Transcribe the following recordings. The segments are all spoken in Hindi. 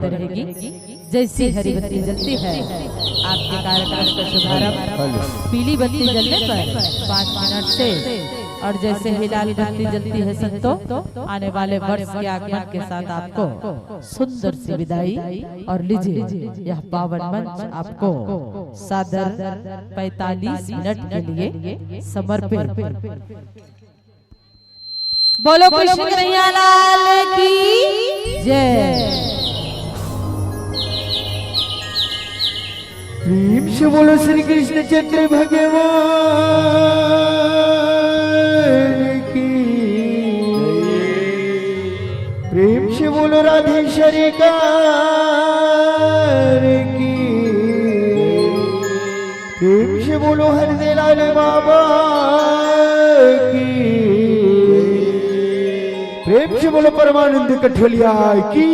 रहेगी। जैसी हरी बत्ती जलती है आपके कार्यक्रम का शुभारंभ पीली बत्ती जलने पर 5 मिनट से और जैसे ही लाल बत्ती जलती है संतो आने वाले वर्ष के आगमन के साथ आपको सुंदर सी विदाई। और लीजिए यह पावन मंच आपको सादर 45 मिनट के लिए समर्पित। बोलो कृष्ण कन्हैया लाल की जय। प्रेम से बोलो श्री कृष्ण चंद्र भगवान की। प्रेम से बोलो राधेश्वरी की। प्रेम से बोलो हरदे लाल बाबा की। प्रेम से बोलो परमानंद कठोलिया की।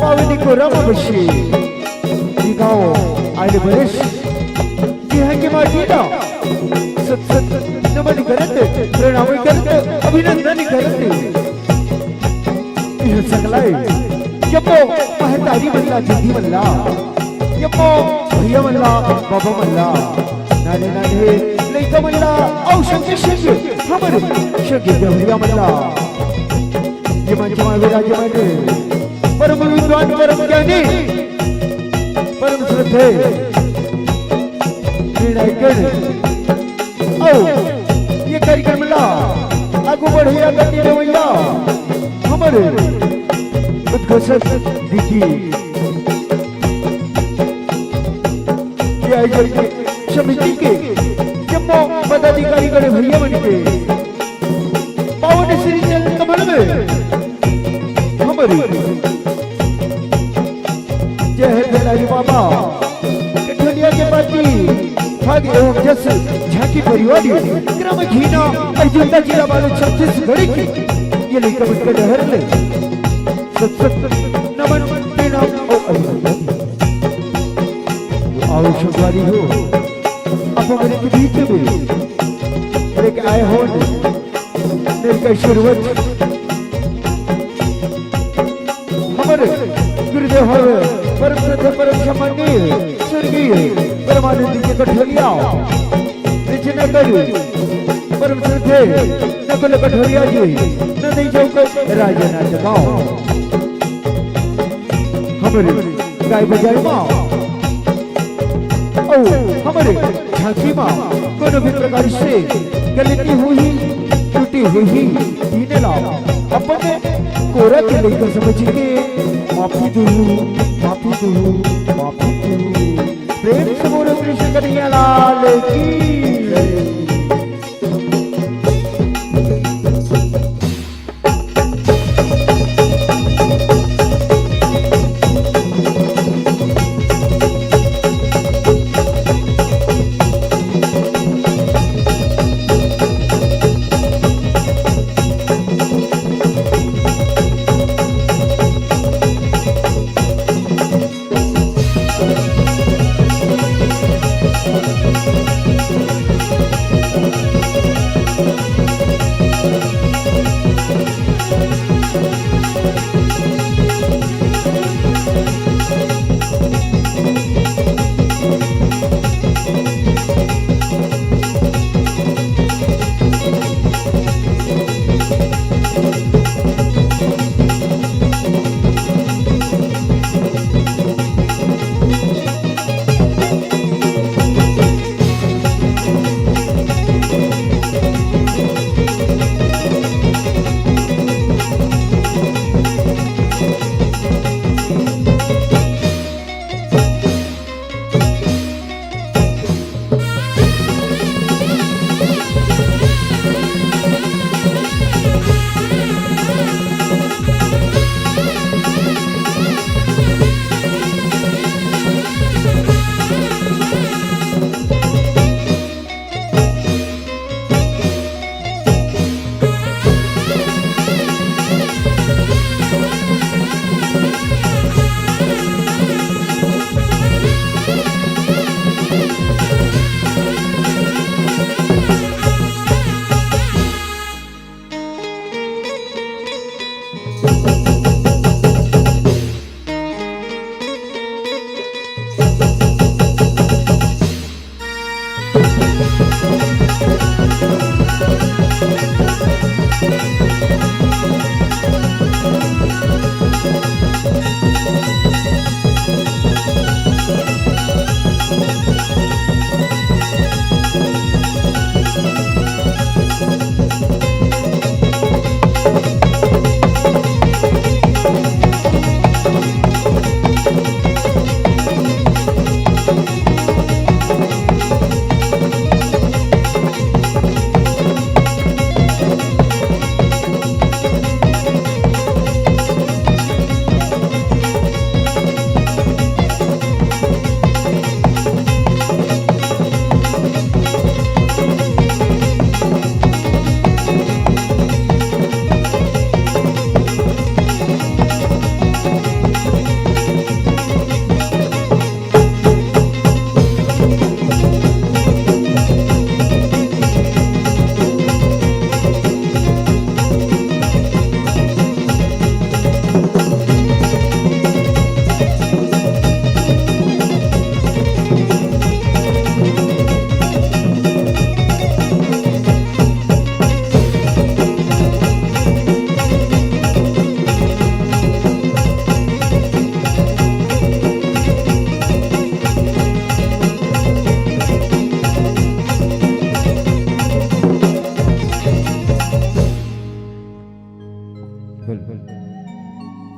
पावनी को राम बशी गाँव आले बरेश के माटी ना सत सत नमन करते प्रणाम करते अभिनंदन करते यह सकलाय यपो महतारी मल्ला जिंदी मल्ला यपो भैया मल्ला बाबा मल्ला नाने नाने लइका मल्ला औषध शक्य हमर शक्य भैया मल्ला ये मंचमा विराज माने परम विद्वान परम ज्ञानी परम श्रद्धे ये कार्यक्रम ला आगू बढ़िया गति रवैया हमारे उत्कर्षक दीदी समिति के जम्मू पदाधिकारी गणे भैया बन के पावन श्री चरण कमल में हमारी जय है बेलारी बाबा कठोलिया के पार्टी भाग एवं जस झांकी परिवारी क्रम घीना अयोध्या जिला वाले छत्तीसगढ़ की ये लेकर उनके डहर ले सत नमन प्रणाम और अभिनंदन आवश्यकवादी हो आप हमारे के बीच में एक आए हो मेरे का शुरुआत हमारे गुरुदेव परम श्रद्धेय परम सम्माननीय स्वर्गीय परमानंद जी कठोलिया रचना करी परम श्रद्धेय नकुल कठोलिया जी नंदी चौक राजनाथ गाँव हमारे गाय बजाय माँ ओ हमारे झांकी माँ कोनो भी प्रकार से गलती हुई टूटी हुई दीने लाओ अपने कोरा के लेकर समझिए माफी दो माफी दो माफी दो प्रेम से बोलो कृष्ण कन्हैया लाल की जय।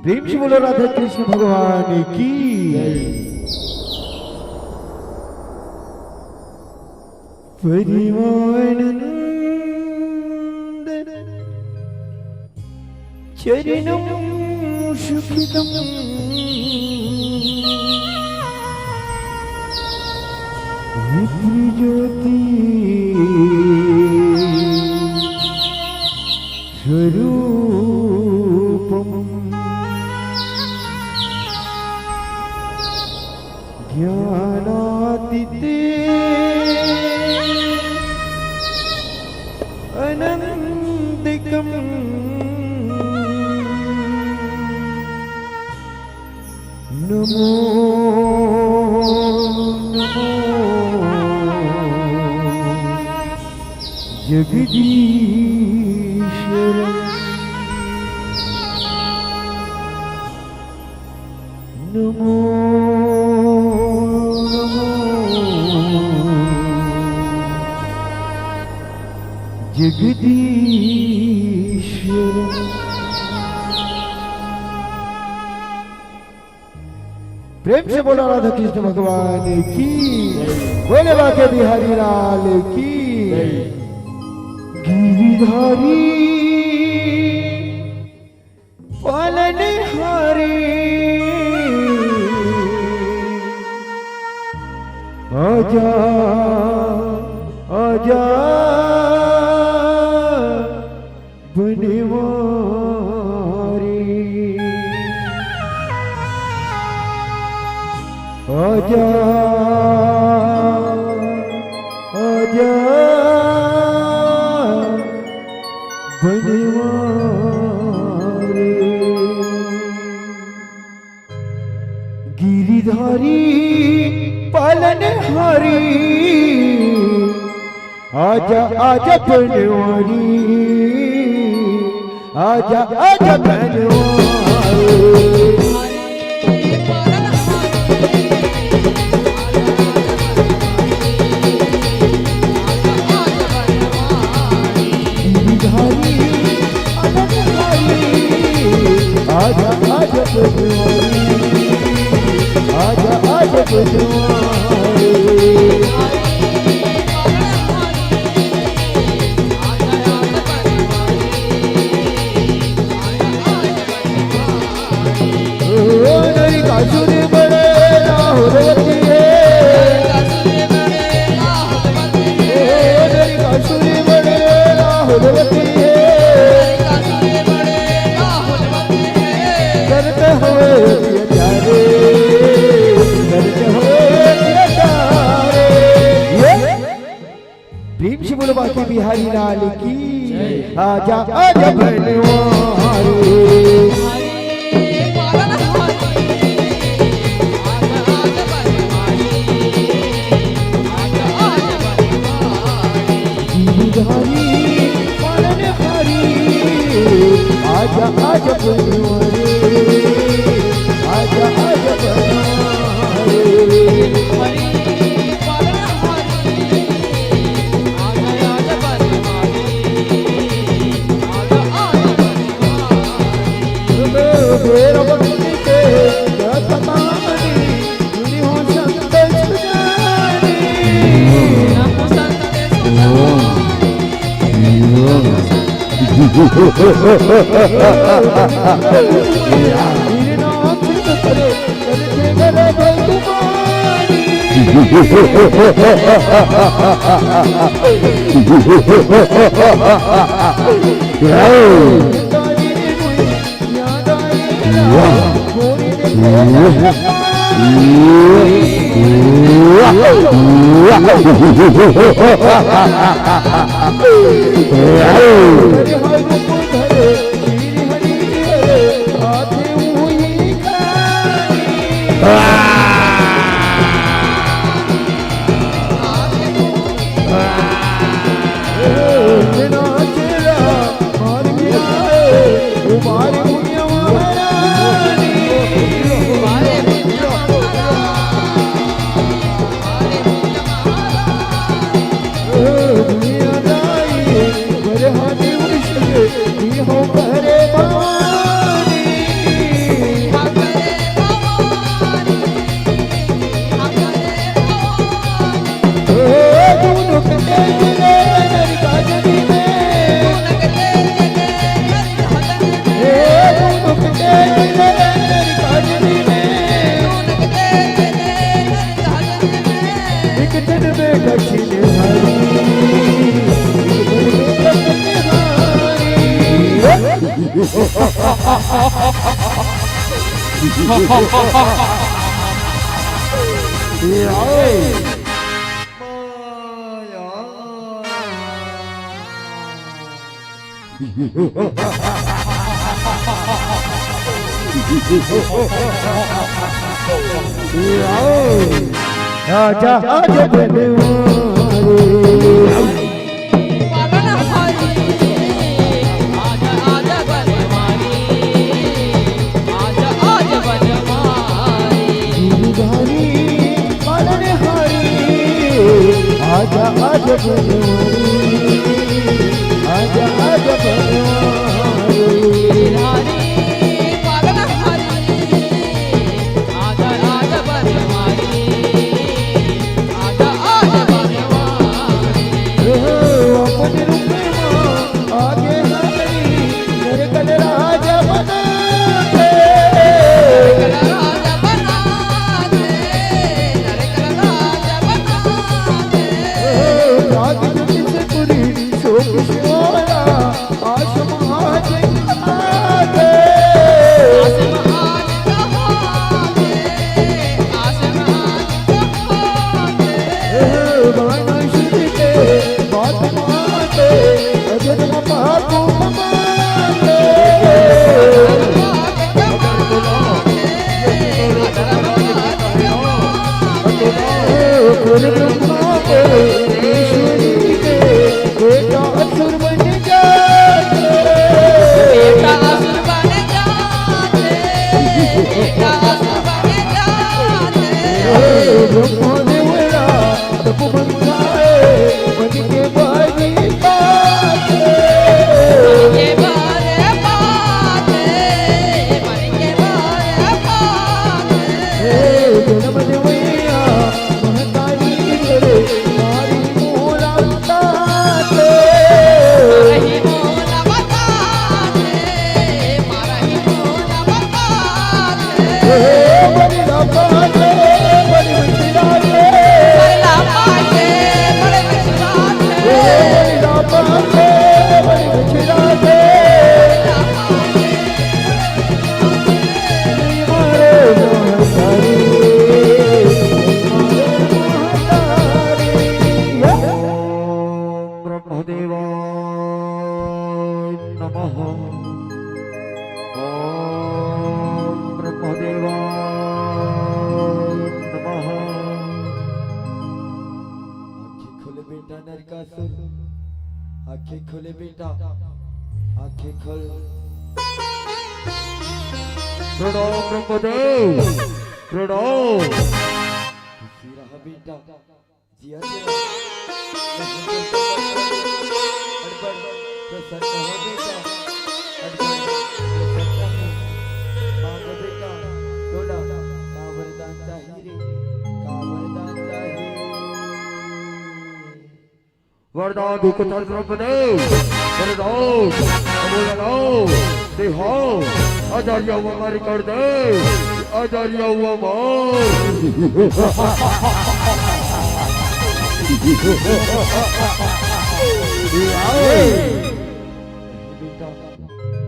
प्रेम से बोलो राधा कृष्ण भगवान की जय। परिवानंद चरणं सुखितं विप्रज्योति स्वरूपम् ज्ञानातीते अनन्तिकम् नमो नमो जगदीश्वर नमो नमो नमो जगदीश्वर। प्रेम से बोला राधा कृष्ण भगवान की, बोले बाके बिहारी लाल की। गिरिधारी पालनहारी आजा आजा बनवारी, आजा आजा बनवारी। गिरिधारी पालनहारी आजा आजा बनवारी, आजा आजा बनवारी। आजा आजा बनवारी, आजा आजा बनवारी। नरी कासुरी बड़े राहुलवती है, नरी कासुरी बड़े राहुलवती है। करते हुए प्यारे, करते हुए प्यारे। प्रेम से बोलो बाकी बिहारी लाल की, आजा आजा बनवारी। आजा आजा बनवारी, आजा आजा मेरा बंदी के जतमानी दुनी हो संत सुजानी। आजा आजा बनवारी। आजा आजा बनवारी आजा आजा बनवारी पागल हरी आजा आजा बनवारी आजा आजा बनवारी अपने रूप में आगे हरी मेरे कल राजा बना दे राजा बना दे राजा बना दे राग जुटी से पूरी शोक शिवाला आशम आज आगे बाना शुद्ध के बात माते अजर पापू माते पूरे ब्रह्मा के ईश्वरी के बेटा असुर बन जाते बेटा असुर बन जाते बेटा असुर बन जाते ब्रह्मा देवरा तप बंधाए मन के बारी पाते के बारे बाते मन के बारे बाते जन्म देवैया महतारी करे मारी मोला ताते रही मोला बताते मारही मोला बताते बड़ी रापाते बड़ी मिठाते बड़ा पाटे बड़े विश्वास बड़ी रापाते बड़ी मिठाते मारे महतारी ब्रह्मदेवाय नमः ओम ब्रह्मदेवाय नमः आंखें खोले बेटा नरकासुर आंखें खोले बेटा आंखें खोल प्रणाम ब्रह्मदेव प्रणाम खुशी रहा बेटा जिया जिया अड़बड़ प्रसन्न हो बेटा अड़बड़ प्रसन्न हो मांगो बेटा बोला का वरदान चाहिए रे का वरदान चाहिए वरदान दुखतर ब्रह्मदेव वरदान बोला दे हो आचार्य हमारी कर दे आचार्य बेटा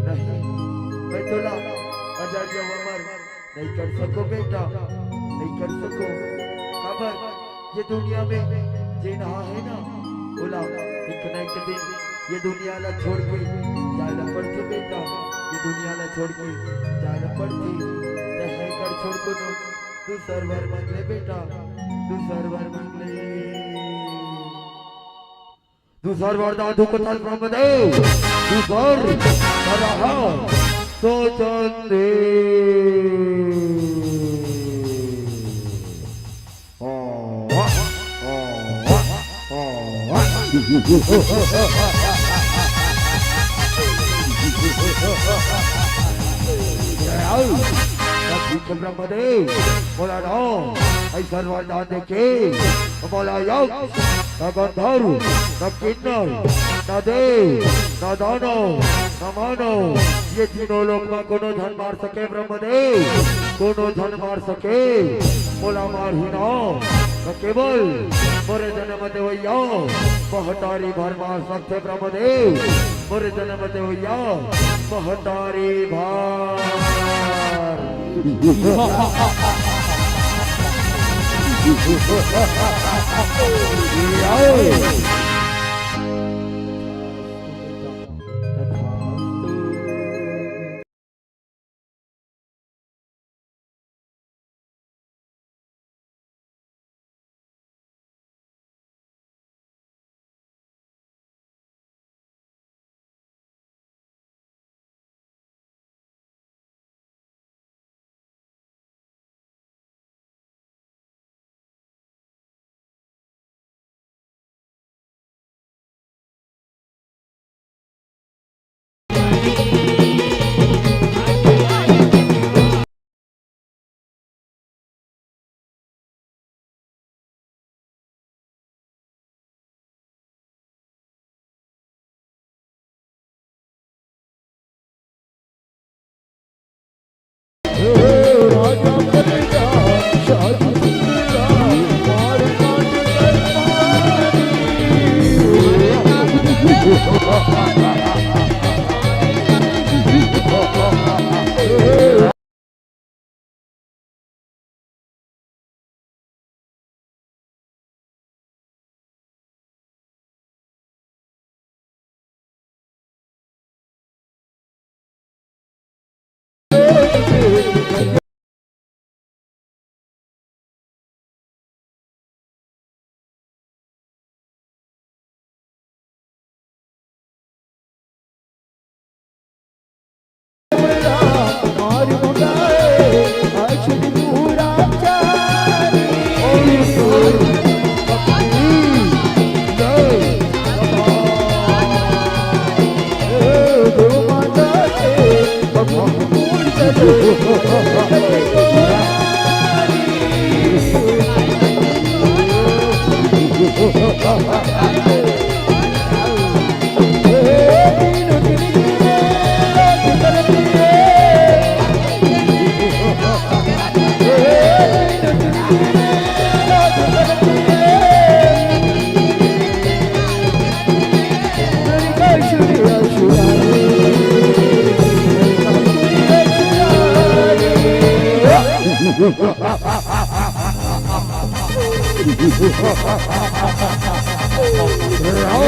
नहीं मैं तोला आचार्य अमर नहीं कर सको बेटा नहीं कर सको खबर ये दुनिया में जे नहा है ना बोला एक न एक दिन ये दुनिया ला छोड़ के जाना पड़ती बेटा ये दुनिया ला छोड़ के जाना पड़ती ते है कर छोड़ को नो तू सरवर मांग ले बेटा तू सरवर मांग ले दूसर वरदान दुखतर ब्रह्मदेव दूसर रहा तो चंदे ब्रह्मदेव बोला नो ऐसा वरदान देखे बोला योग न गंधर्व न किन्नर न देव न दानव न मानव ये तीनों लोग में कोनो धन मार सके ब्रह्मदेव कोनो धन मार सके बोला मार ही ना न केवल मोरे जन्म देवैया महतारी भर मार सकते ब्रह्मदेव मोरे जन्म देवैया महतारी भार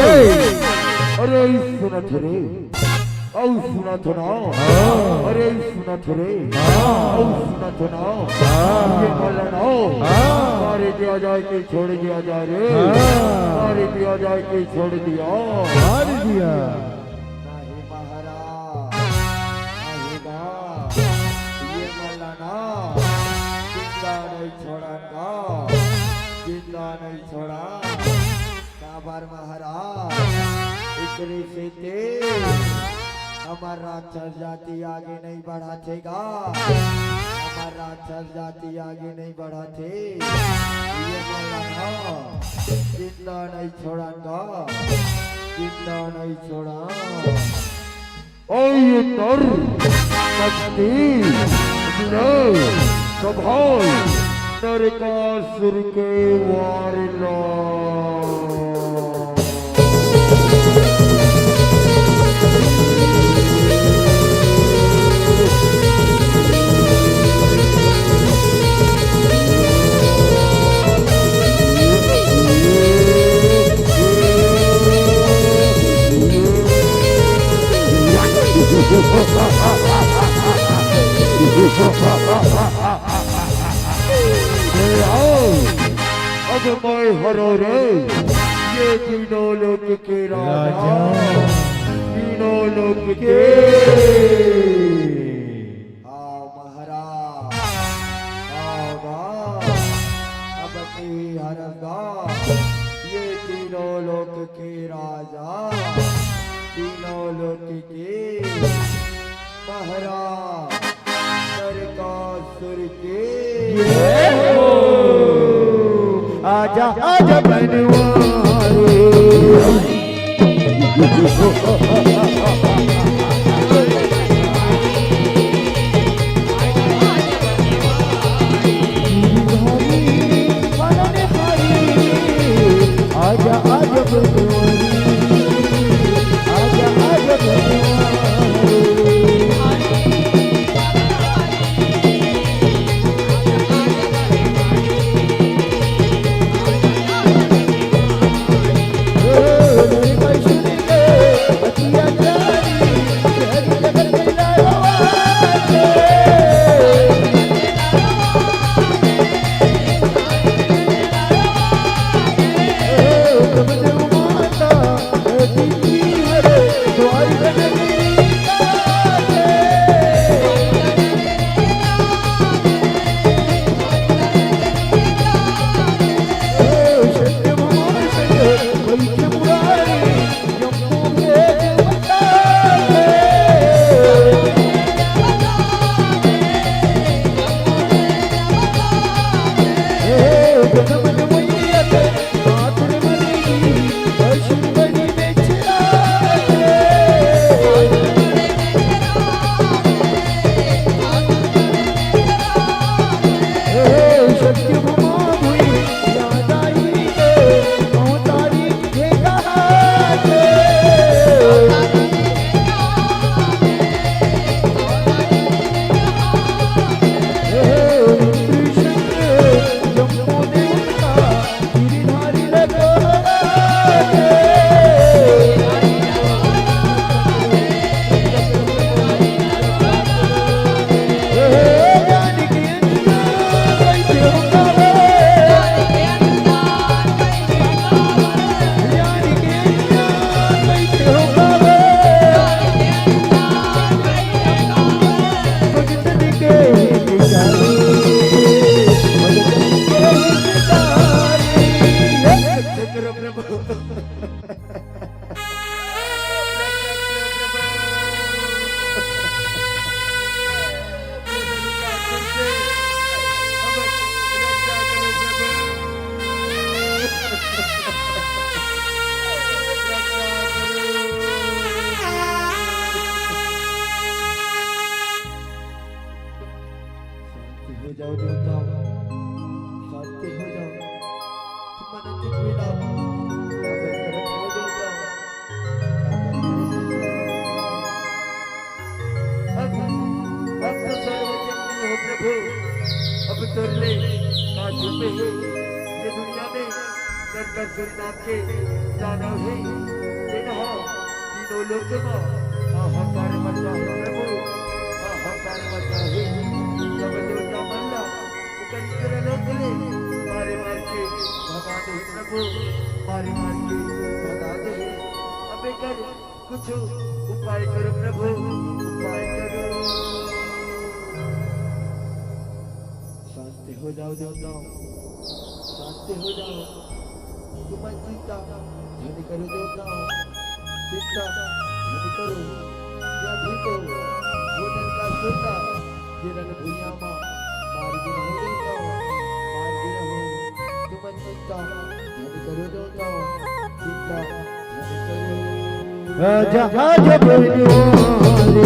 अरे सुना थे रे औ सुना तो ना अरे सुना थे रे औ सुना तो ना ये बोला ना मारे दिया जाए कि छोड़ दिया जाए रे मारे दिया जाए कि छोड़ दिया मार दिया नहीं महाराज नहीं बा ये बोला ना जिंदा नहीं छोड़ागा जिंदा नहीं छोड़ा काबर महाराज इतने से तेज हमारा राक्षस जाति आगे नहीं बढ़ातेगा हमारा राक्षस जाति आगे नहीं बढ़ाते ये बोला जिंदा नहीं छोड़ागा जिंदा नहीं छोड़ा ओ ये नर शक्ति स्वभाव नरकासुर के वारिला अब मैं हरो रे ये तीनों लोक के राजा तीनों लोक के आओ महाराज आओगा अब नहीं हरगा ये तीनों लोक के राजा तीनों लोक के महाराज नरकासुर के आजा आजा बनवारे आजा आजा बनवारे आजा आजा बनवारे छुपे हैं ये दुनिया में नरकासुर नाम के दानव है जिन्हों तीनों लोक में हाहाकार मचा है प्रभु हाहाकार मचा है जब देवता मल्ला उकंकर लोकले मारे मार के भगा दे प्रभु मारे मार के भगा दे अबे कर कुछ उपाय करो प्रभु उपाय करो शांति हो जाओ देवताओं शांति हो जाओ तुम चिंता धन करो देवताओं चिंता धन करो या भी तो वो दिन का सुनता जिरन भुइया मां मार के रहो देवताओं मार के रहो तुम चिंता धन करो देवताओं चिंता धन करो जहाँ जब रे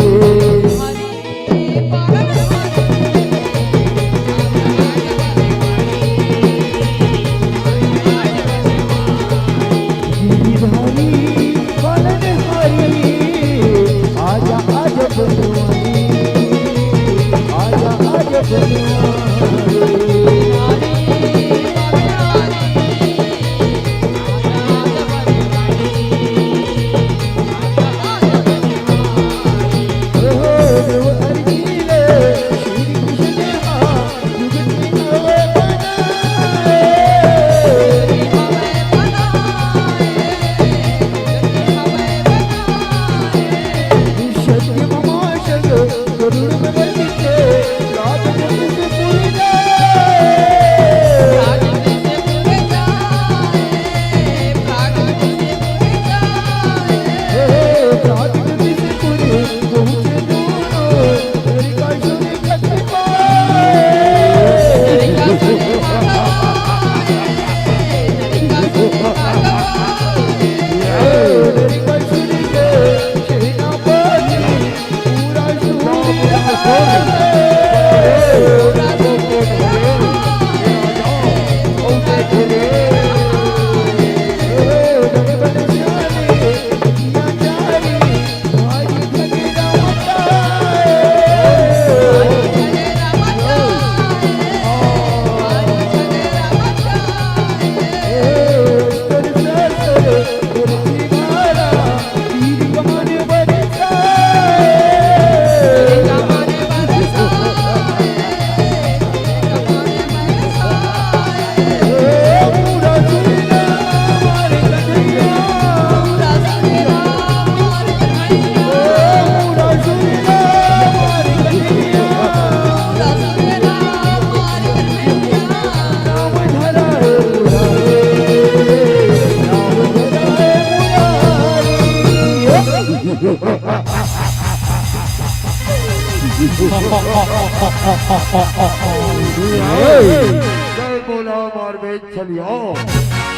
जय बोला मारवे चलियो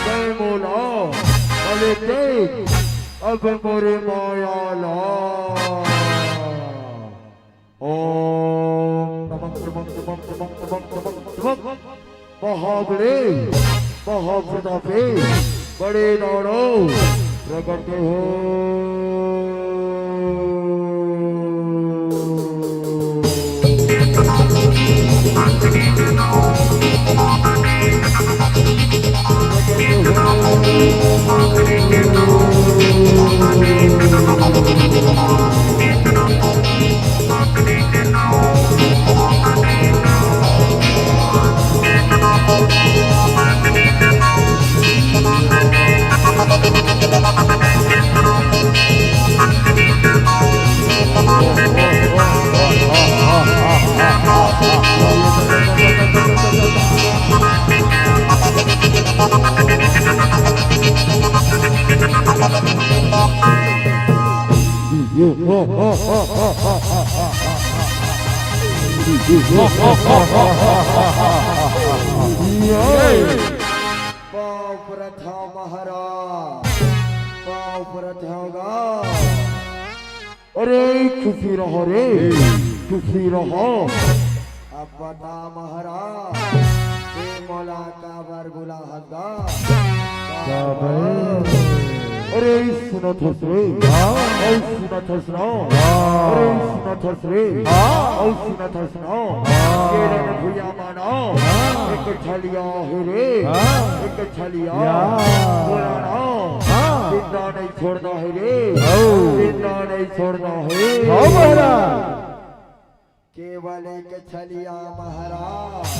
जय बोला अले देख अब मोरे मायाला ओम नमः नमः नमः नमः नमः नमः महाबले महाप्रतापे बड़े दौड़ो प्रकट हो पाव प्रथा महाराज पाव प्रथा अरे खुशी रहो रे खुशी रहो अब बता महाराज मौला का बर गुला हदा अरे सुनो थसरे ओ सुनो थसनो अरे सुनो थसरे ओ सुनो थसनो ये रण भुया मानो एक छलिया है रे एक छलिया पुराना जिंदा नहीं छोड़ना है रे जिंदा नहीं छोड़ना है केवल एक छलिया महाराज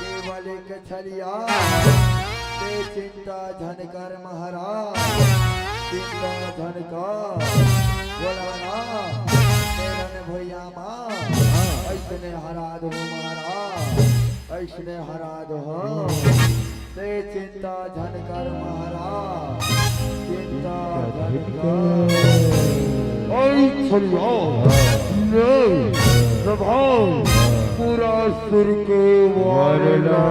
केवल एक छलिया ते चिंता झनकर महाराज चिंता झनकर बोलाना तेरन भैया माँ ऐसने हरा दो महाराज ऐसने हरा दो ते चिंता झनकर महाराज चिंता झनकर ओए छलिया ले प्रभाव पूरा सुर के वारला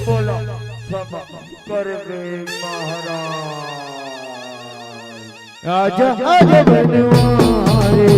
बोला सब कर दे महाराज आजा आजा बनवारे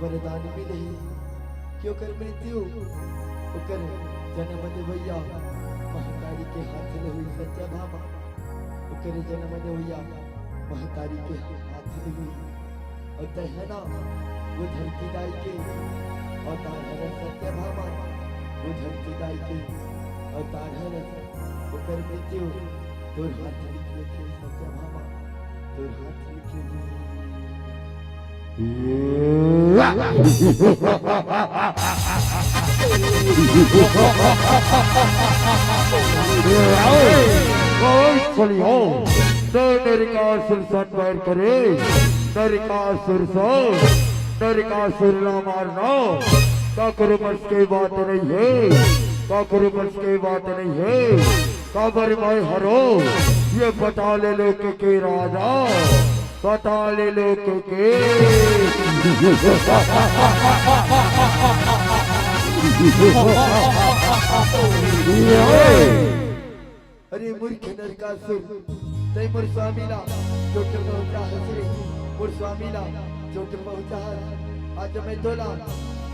वरदान मिले क्यों कर मृत्यु ओकर जन्म दे भैया महतारी के हाथ में हुई सत्य भामा ओकर जन्म दे भैया महतारी के हाथ में हुई और है ना वो धरती दाई के अवतार है सत्य भामा वो धरती दाई के अवतार है ओकर मृत्यु तोर हाथ लिखे के सत्य भामा तोर हाथ लिखे नरकासुर संहार करे नरकासुर सो नरकासुर ना मारना काकुर बस के बात नहीं है काकुर बस के बात नहीं है काबर में हरो ये पटाले लोक के राजा पटाले लोक के अरे मूर्ख नरकासुर तै मोर स्वामीला चोट पहुंचा हसरे मोर स्वामीला चोट पहुंचा आज मैं तोला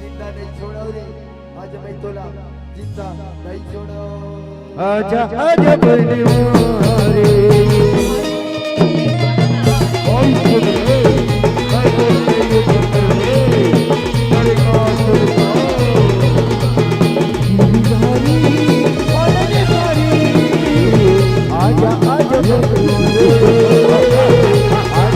जिंदा नहीं छोड़ा रे आज मैं तोला जिंदा नहीं छोड़ा आजा आजा बनवारे ओए सुन ले मैं बोलते ये बंदर है नरकासुर गिरधारी ओले हारी आजा आजा बनवारे आजा आजा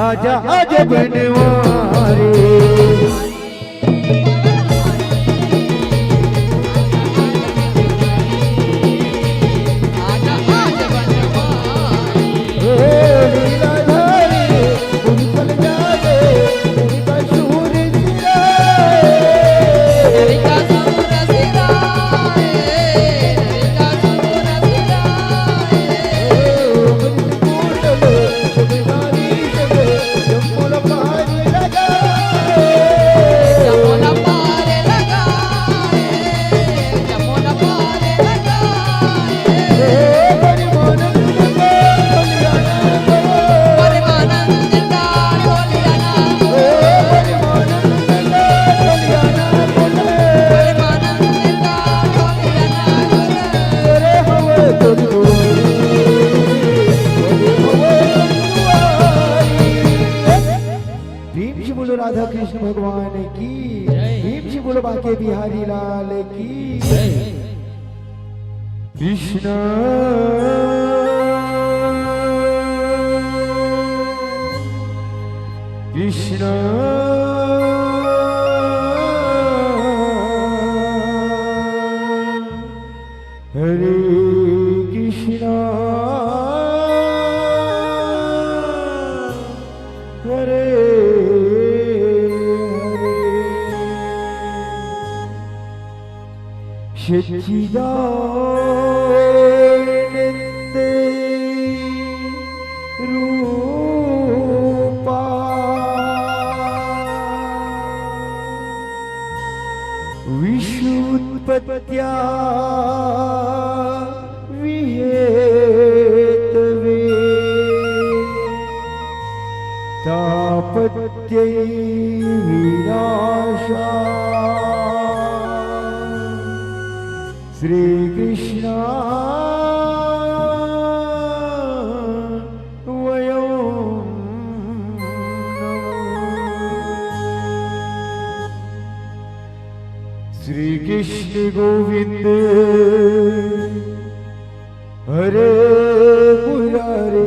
आजा आजा बनवारे राधा कृष्ण भगवान की भीम जी बोलो बाके बिहारी लाल की कृष्ण कृष्ण हरे कृष्ण हरे सच्चिदानंद विश्वोत्पत्त्या विहेतवे तापत्यै विनाशा श्री कृष्ण श्री कृष्ण गोविंद हरे मुरारे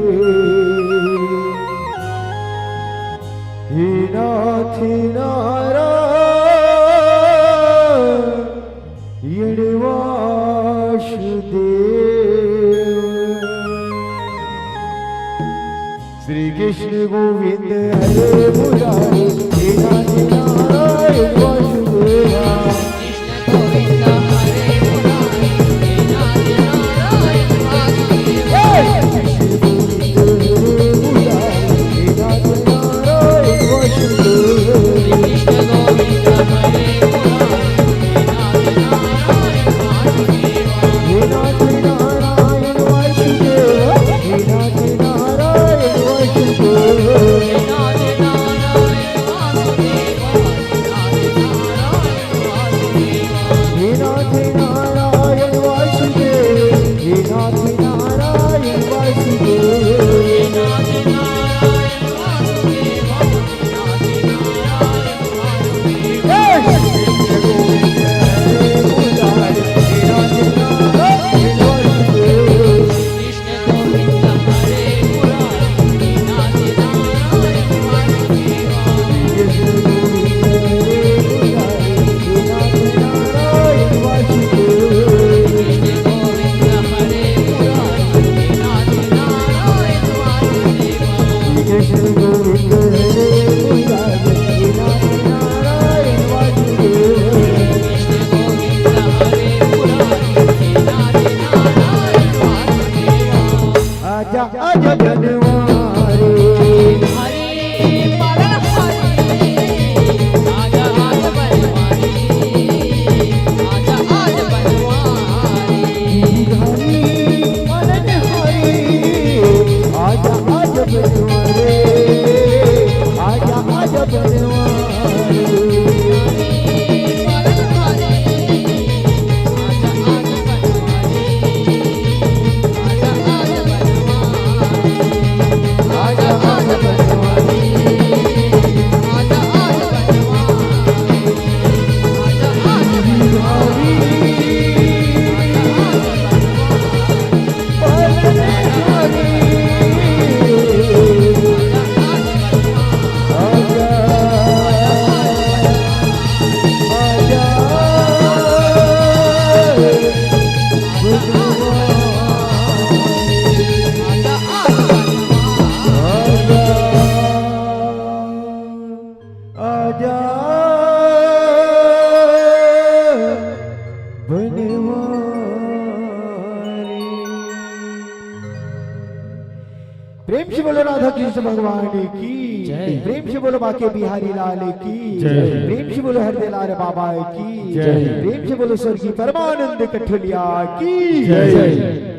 हे नाथ नारायण वासुदेव श्री कृष्ण गोविंद हरे मुरारे हे नाथ नारायण वासुदेव प्रेम से बोलो राधा कृष्ण भगवान की प्रेम से बोलो बाके बिहारी लाल की प्रेम से बोलो हरदे लाल बाबा की प्रेम से बोलो स्वर्गीय परमानंद कठलिया की